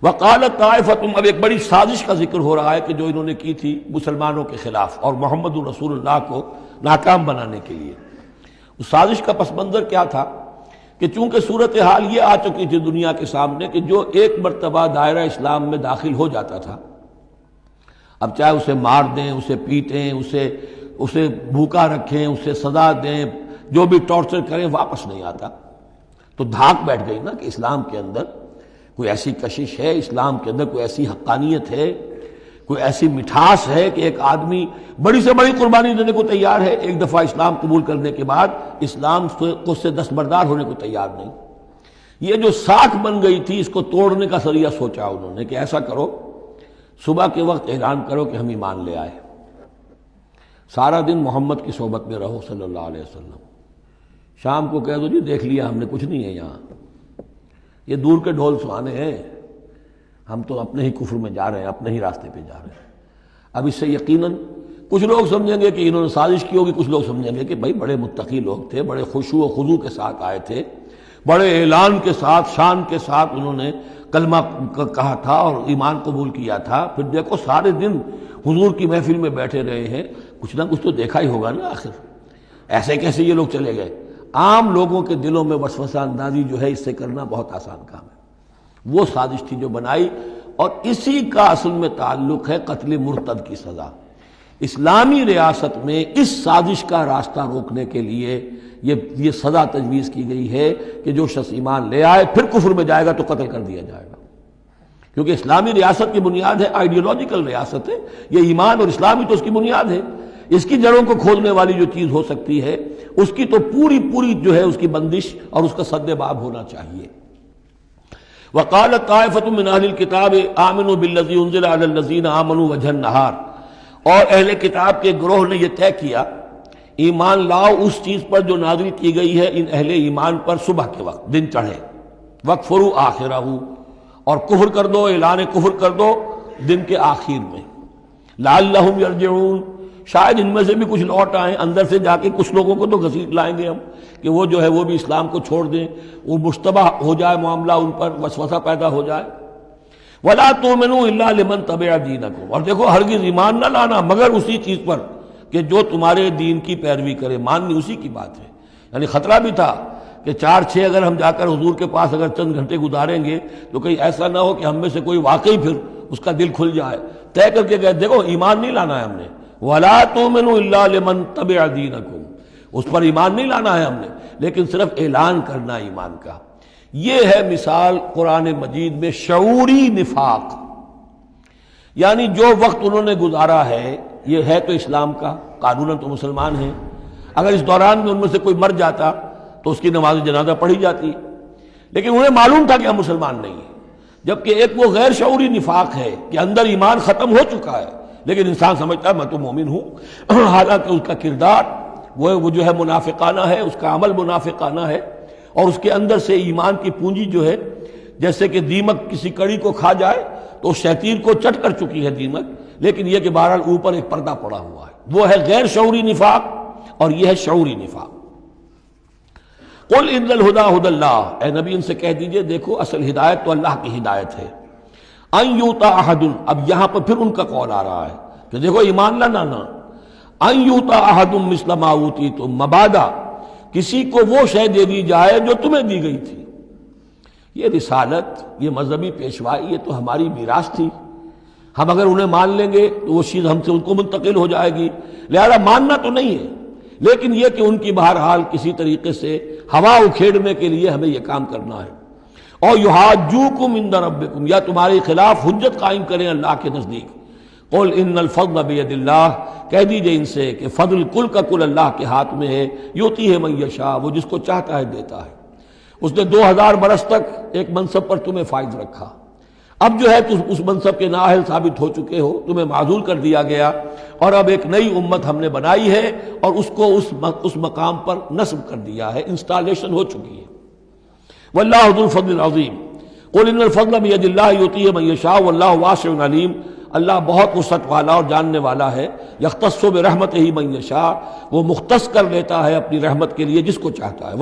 وقالت طائفتم، اب ایک بڑی سازش کا ذکر ہو رہا ہے کہ جو انہوں نے کی تھی مسلمانوں کے خلاف اور محمد رسول اللہ کو ناکام بنانے کے لیے۔ اس سازش کا پس منظر کیا تھا کہ چونکہ صورتحال یہ آ چکی تھی دنیا کے سامنے کہ جو ایک مرتبہ دائرہ اسلام میں داخل ہو جاتا تھا، اب چاہے اسے مار دیں، اسے پیٹیں، اسے بھوکا رکھیں، اسے سزا دیں، جو بھی ٹارچر کریں، واپس نہیں آتا۔ تو دھاک بیٹھ گئی نا کہ اسلام کے اندر کوئی ایسی کشش ہے، اسلام کے اندر کوئی ایسی حقانیت ہے، کوئی ایسی مٹھاس ہے کہ ایک آدمی بڑی سے بڑی قربانی دینے کو تیار ہے ایک دفعہ اسلام قبول کرنے کے بعد، اسلام کو سے دستبردار ہونے کو تیار نہیں۔ یہ جو ساکھ بن گئی تھی، اس کو توڑنے کا ذریعہ سوچا انہوں نے کہ ایسا کرو، صبح کے وقت اعلان کرو کہ ہم ایمان لے آئے، سارا دن محمد کی صحبت میں رہو صلی اللہ علیہ وسلم، شام کو کہہ دو جی دیکھ لیا ہم نے، کچھ نہیں ہے یہاں، یہ دور کے ڈھول سہانے ہیں، ہم تو اپنے ہی کفر میں جا رہے ہیں، اپنے ہی راستے پہ جا رہے ہیں۔ اب اس سے یقیناً کچھ لوگ سمجھیں گے کہ انہوں نے سازش کی ہوگی، کچھ لوگ سمجھیں گے کہ بھائی بڑے متقی لوگ تھے، بڑے خشوع و خضوع کے ساتھ آئے تھے، بڑے اعلان کے ساتھ، شان کے ساتھ انہوں نے کلمہ کہا تھا اور ایمان قبول کیا تھا، پھر دیکھو سارے دن حضور کی محفل میں بیٹھے رہے ہیں، کچھ نہ کچھ تو دیکھا ہی ہوگا نا آخر، ایسے کیسے یہ لوگ چلے گئے؟ عام لوگوں کے دلوں میں وسوسہ اندازی جو ہے اس سے کرنا بہت آسان کام ہے۔ وہ سازش تھی جو بنائی، اور اسی کا اصل میں تعلق ہے قتل مرتد کی سزا۔ اسلامی ریاست میں اس سازش کا راستہ روکنے کے لیے یہ سزا تجویز کی گئی ہے کہ جو شخص ایمان لے آئے پھر کفر میں جائے گا تو قتل کر دیا جائے گا، کیونکہ اسلامی ریاست کی بنیاد ہے، آئیڈیولوجیکل ریاست ہے یہ، ایمان اور اسلامی تو اس کی بنیاد ہے، اس کی جڑوں کو کھودنے والی جو چیز ہو سکتی ہے اس کی تو پوری جو ہے اس کی بندش اور اس کا سد باب ہونا چاہیے۔ وقالت طائفة من اہل الکتاب آمنوا بالذی انزل علی الذین آمنوا وجہ النہار، اور اہل کتاب کے گروہ نے یہ طے کیا ایمان لاؤ اس چیز پر جو نازل کی گئی ہے ان اہل ایمان پر صبح کے وقت، دن چڑھے، وَاکْفُرُوا آخِرَہُ، اور کفر کر دو، اعلان کفر کر دو دن کے آخر میں، لعلہم یرجعون، شاید ان میں سے بھی کچھ لوٹ آئیں، اندر سے جا کے کچھ لوگوں کو تو گھسیٹ لائیں گے ہم کہ وہ جو ہے وہ بھی اسلام کو چھوڑ دیں، وہ مشتبہ ہو جائے معاملہ، ان پر وسوسہ پیدا ہو جائے۔ وَلَا تُؤْمِنُوا إِلَّا لِمَن تَبِعَ دِينَكُمْ، اور دیکھو ہرگز ایمان نہ لانا مگر اسی چیز پر کہ جو تمہارے دین کی پیروی کرے، ماننی اسی کی بات ہے۔ یعنی خطرہ بھی تھا کہ 4-6 اگر ہم جا کر حضور کے پاس اگر چند گھنٹے گزاریں گے تو کہیں ایسا نہ ہو کہ ہم میں سے کوئی واقعی پھر اس کا دل کھل جائے، طے کر کے گئے دیکھو ایمان نہیں لانا ہے ہم نے، وَلَا تُؤْمِنُوا إِلَّا لِمَن تَبِعَ دِينَكُمْ، اس پر ایمان نہیں لانا ہے ہم نے، لیکن صرف اعلان کرنا ایمان کا۔ یہ ہے مثال قرآن مجید میں شعوری نفاق، یعنی جو وقت انہوں نے گزارا ہے یہ ہے تو اسلام کا، قانوناً تو مسلمان ہیں، اگر اس دوران میں ان میں سے کوئی مر جاتا تو اس کی نماز جنازہ پڑھی جاتی، لیکن انہیں معلوم تھا کہ ہم مسلمان نہیں ہیں، جبکہ ایک وہ غیر شعوری نفاق ہے کہ اندر ایمان ختم ہو چکا ہے لیکن انسان سمجھتا ہے میں تو مومن ہوں، حالانکہ اس کا کردار وہ جو ہے منافقانہ ہے، اس کا عمل منافقانہ ہے، اور اس کے اندر سے ایمان کی پونجی جو ہے جیسے کہ دیمک کسی کڑی کو کھا جائے تو اس شیطین کو چٹ کر چکی ہے دیمک، لیکن یہ کہ بہرحال اوپر ایک پردہ پڑا ہوا ہے، وہ ہے غیر شعوری نفاق اور یہ ہے شعوری نفاق۔ قل ان الہدی ھدی اللہ، اے نبی ان سے کہہ دیجئے دیکھو اصل ہدایت تو اللہ کی ہدایت ہے، ان یؤتی احد، اب یہاں پر پھر ان کا قول آ رہا ہے کہ دیکھو ایمان لانا نا، ان یؤتی احد مثل ما اوتیتم، مبادا کسی کو وہ شے دے دی جائے جو تمہیں دی گئی تھی۔ یہ رسالت، یہ مذہبی پیشوائی، یہ تو ہماری میراث تھی، ہم اگر انہیں مان لیں گے تو وہ چیز ہم سے ان کو منتقل ہو جائے گی، لہذا ماننا تو نہیں ہے، لیکن یہ کہ ان کی بہرحال کسی طریقے سے ہوا اکھیڑنے کے لیے ہمیں یہ کام کرنا ہے۔ اور یحاجوکم عند ربکم، یا تمہارے خلاف حجت قائم کریں اللہ کے نزدیک۔ قل ان الفضل بید اللہ، کہہ دیجئے ان سے کہ فضل کل کا کل اللہ کے ہاتھ میں ہے، یؤتی ہے من یشاء، وہ جس کو چاہتا ہے دیتا ہے۔ اس نے 2000 برس تک ایک منصب پر تمہیں فائز رکھا، اب جو ہے تم اس منصب کے نااہل ثابت ہو چکے ہو، تمہیں معزول کر دیا گیا، اور اب ایک نئی امت ہم نے بنائی ہے اور اس کو اس مقام پر نصب کر دیا ہے، انسٹالیشن ہو چکی ہے۔ واللہ ذو الفضل العظیم، قل ان الفضل بید اللہ یؤتیہ من یشاء واللہ واسع علیم، اللہ بہت وسعت والا اور جاننے والا ہے، یختص برحمتہ من یشاء، وہ مختص کر لیتا ہے اپنی رحمت کے لیے جس کو چاہتا ہے۔